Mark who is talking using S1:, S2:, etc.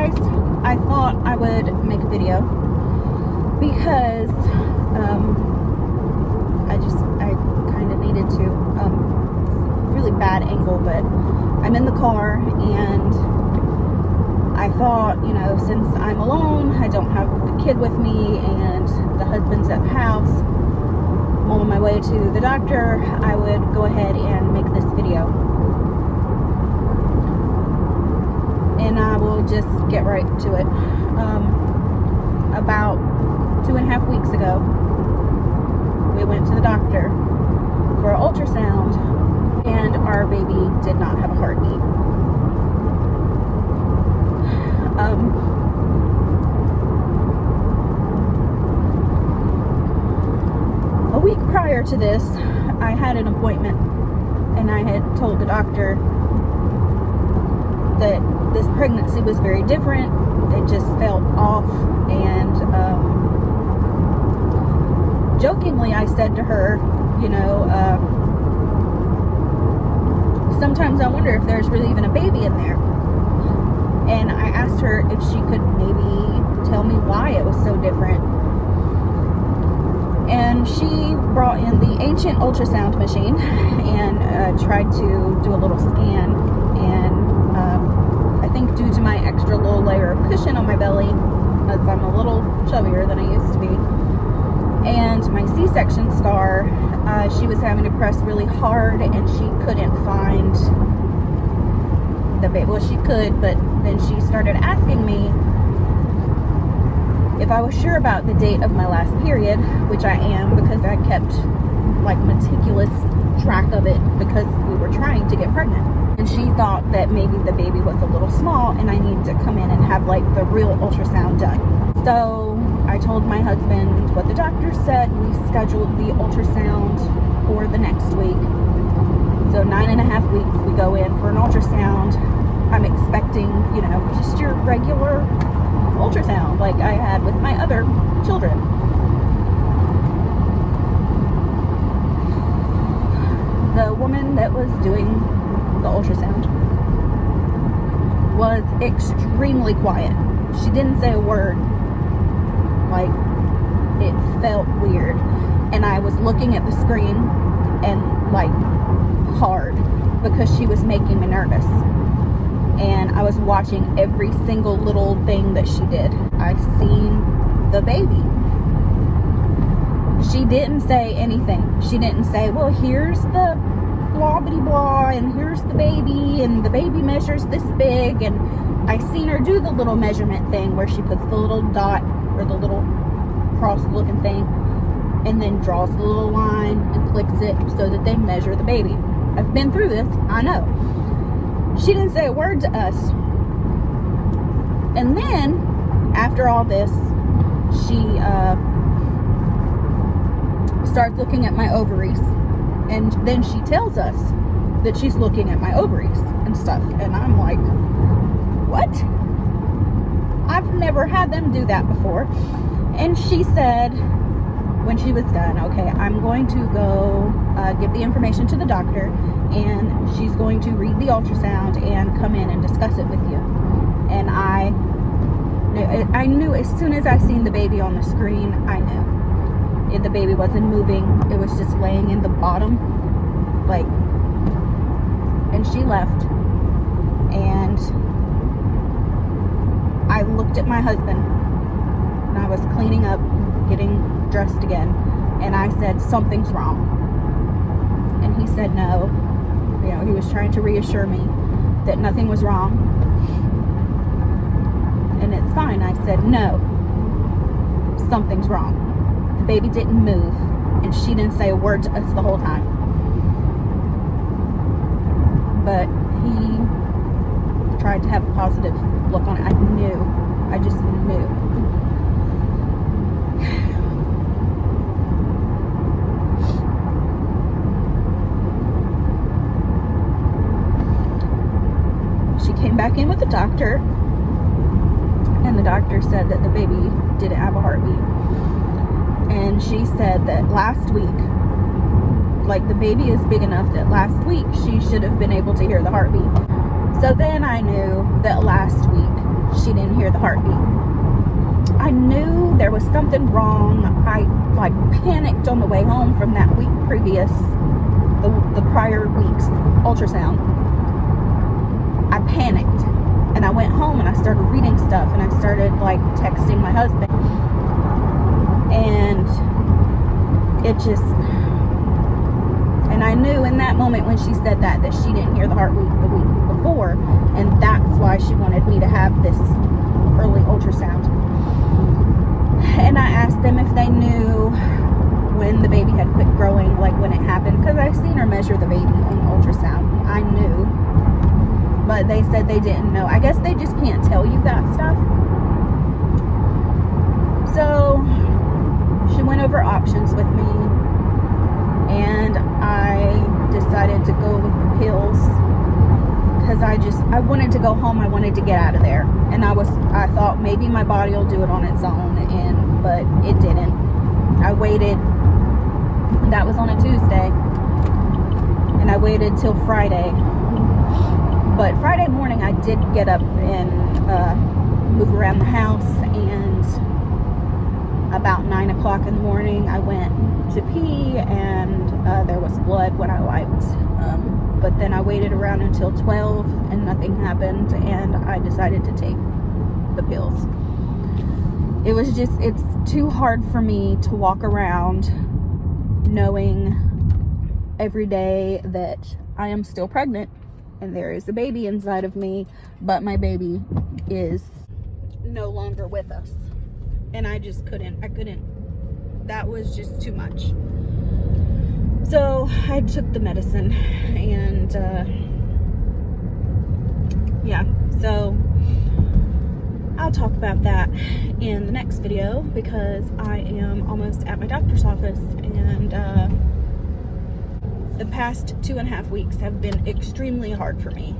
S1: guys, I thought I would make a video because I kind of needed to. Really bad angle, but I'm in the car and I thought, since I'm alone, I don't have the kid with me and the husband's at the house, I'm on my way to the doctor, I would go ahead and make this video. And I will just get right to it. About 2.5 weeks ago, we went to the doctor for an ultrasound, and our baby did not have a heartbeat. A week prior to this, I had an appointment, and I had told the doctor that this pregnancy was very different. It just felt off, and jokingly I said to her, sometimes I wonder if there's really even a baby in there. And I asked her if she could maybe tell me why it was so different. And she brought in the ancient ultrasound machine and tried to do a little scan. And I think due to my extra little layer of cushion on my belly, as I'm a little chubbier than I used to be, and my C-section scar, she was having to press really hard and she couldn't find the baby. Well, she could, but then she started asking me if I was sure about the date of my last period, which I am, because I kept meticulous track of it because we were trying to get pregnant. And she thought that maybe the baby was a little small and I needed to come in and have the real ultrasound done. So I told my husband what the doctor said. We scheduled the ultrasound for the next week. So 9.5 weeks we go in for an ultrasound. I'm expecting, just your regular ultrasound like I had with my other children. The woman that was doing the ultrasound was extremely quiet. She didn't say a word. It felt weird. And I was looking at the screen and hard because she was making me nervous. And I was watching every single little thing that she did. I seen the baby. She didn't say anything. She didn't say, well, here's the blah blah blah, and here's the baby, and the baby measures this big. And I seen her do the little measurement thing where she puts the little dot or the little cross looking thing and then draws the little line and clicks it so that they measure the baby. I've been through this, I know. She didn't say a word to us. And then after all this, she starts looking at my ovaries, and then she tells us that she's looking at my ovaries and stuff, and I'm like, what? I've never had them do that before. And she said when she was done, okay, I'm going to go give the information to the doctor, and she's going to read the ultrasound and come in and discuss it with you. And I knew as soon as I seen the baby on the screen, I knew. The baby wasn't moving. It was just laying in the bottom. And she left. And I looked at my husband, and I was cleaning up, getting dressed again, and I said, something's wrong. And he said no. He was trying to reassure me that nothing was wrong. And it's fine. I said, no, something's wrong. The baby didn't move, and she didn't say a word to us the whole time. But he tried to have a positive look on it. I just knew. She came back in with the doctor, and the doctor said that the baby didn't have a heartbeat. And she said that last week, the baby is big enough that last week she should have been able to hear the heartbeat. So then I knew that last week she didn't hear the heartbeat. I knew there was something wrong. I like panicked on the way home from that week previous, the prior week's ultrasound. I panicked and I went home and I started reading stuff and I started like texting my husband, and it just, and I knew in that moment when she said that she didn't hear the heartbeat the week before, and that's why she wanted me to have this early ultrasound. And I asked them if they knew when the baby had quit growing, like when it happened, because I seen her measure the baby on ultrasound. I knew, but they said they didn't know. I guess they just can't tell you that stuff. So she went over options with me, and I decided to go with the pills because I wanted to go home. I wanted to get out of there, and I thought maybe my body will do it on its own, but it didn't. I waited. That was on a Tuesday, and I waited till Friday. But Friday morning, I did get up and move around the house, and about 9 o'clock in the morning, I went to pee, and there was blood when I wiped. But then I waited around until 12, and nothing happened, and I decided to take the pills. It's too hard for me to walk around knowing every day that I am still pregnant and there is a baby inside of me, but my baby is no longer with us. And I couldn't, that was just too much. So I took the medicine, and yeah, so I'll talk about that in the next video because I am almost at my doctor's office, and the past 2.5 weeks have been extremely hard for me.